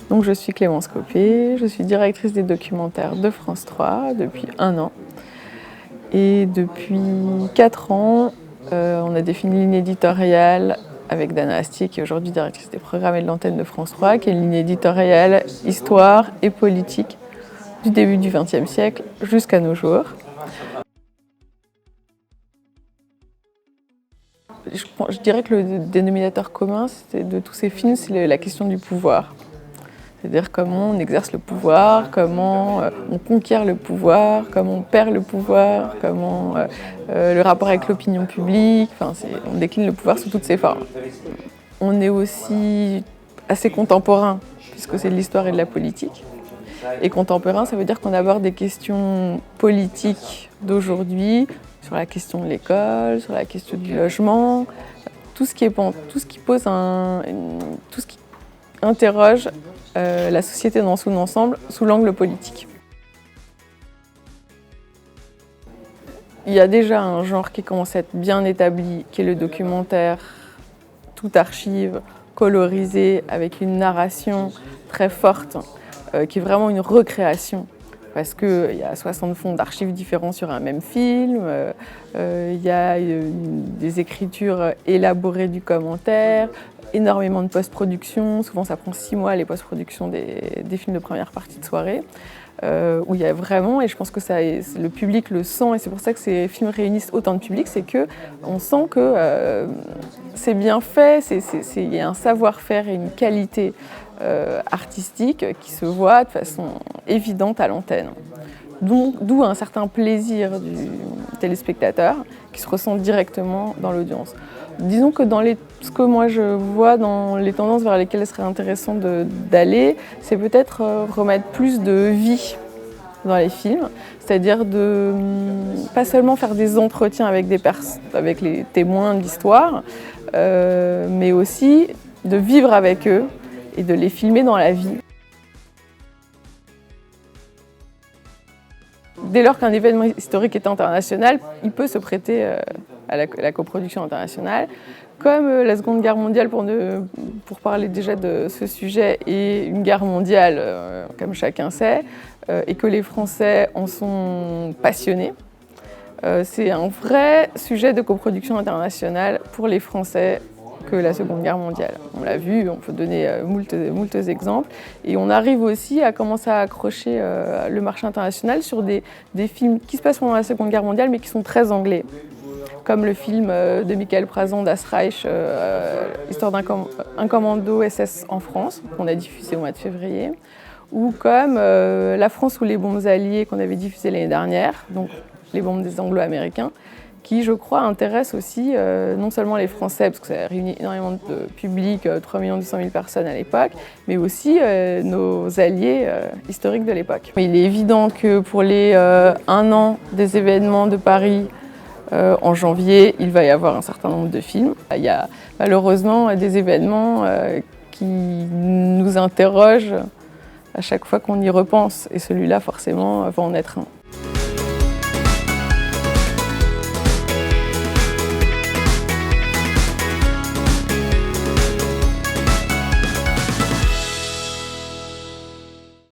Donc je suis Clémence Copé, je suis directrice des documentaires de France 3 depuis 1 an. Et depuis 4 ans, on a défini une ligne éditoriale avec Dana Astier, qui est aujourd'hui directrice des programmes et de l'antenne de France 3, qui est une ligne éditoriale histoire et politique du début du XXe siècle jusqu'à nos jours. Je dirais que le dénominateur commun de tous ces films, c'est la question du pouvoir. C'est-à-dire comment on exerce le pouvoir, comment on conquiert le pouvoir, comment on perd le pouvoir, comment le rapport avec l'opinion publique, on décline le pouvoir sous toutes ses formes. On est aussi assez contemporain, puisque c'est de l'histoire et de la politique. Et contemporain, ça veut dire qu'on aborde des questions politiques d'aujourd'hui, sur la question de l'école, sur la question du logement, tout ce qui interroge la société dans son ensemble sous l'angle politique. Il y a déjà un genre qui commence à être bien établi, qui est le documentaire, tout archive, colorisé, avec une narration très forte, qui est vraiment une recréation. Parce qu'il y a 60 fonds d'archives différents sur un même film, il y a des écritures élaborées du commentaire, énormément de post-production, souvent ça prend 6 mois les post-productions des films de première partie de soirée, où il y a vraiment, et je pense que le public le sent, et c'est pour ça que ces films réunissent autant de public, c'est qu'on sent que c'est bien fait, il y a un savoir-faire et une qualité artistique qui se voit de façon évidente à l'antenne. D'où un certain plaisir du téléspectateur qui se ressent directement dans l'audience. Disons que ce que moi je vois dans les tendances vers lesquelles il serait intéressant d'aller, c'est peut-être remettre plus de vie dans les films, c'est-à-dire de pas seulement faire des entretiens avec les témoins de l'histoire, mais aussi de vivre avec eux et de les filmer dans la vie. Dès lors qu'un événement historique est international, il peut se prêter à la coproduction internationale. Comme la Seconde Guerre mondiale, pour parler déjà de ce sujet, et une guerre mondiale, comme chacun sait, et que les Français en sont passionnés, c'est un vrai sujet de coproduction internationale pour les Français que la Seconde Guerre mondiale. On l'a vu, on peut donner moult exemples. Et on arrive aussi à commencer à accrocher le marché international sur des films qui se passent pendant la Seconde Guerre mondiale, mais qui sont très anglais. Comme le film de Michael Prazan, Das Reich, Histoire d'un commando SS en France, qu'on a diffusé au mois de février. Ou comme La France ou les bombes alliées, qu'on avait diffusé l'année dernière, donc les bombes des Anglo-Américains, qui, je crois, intéresse aussi non seulement les Français, parce que ça a réuni énormément de public, 3 200 000 personnes à l'époque, mais aussi nos alliés historiques de l'époque. Il est évident que pour les 1 an des événements de Paris, en janvier, il va y avoir un certain nombre de films. Il y a malheureusement des événements qui nous interrogent à chaque fois qu'on y repense, et celui-là, forcément, va en être un.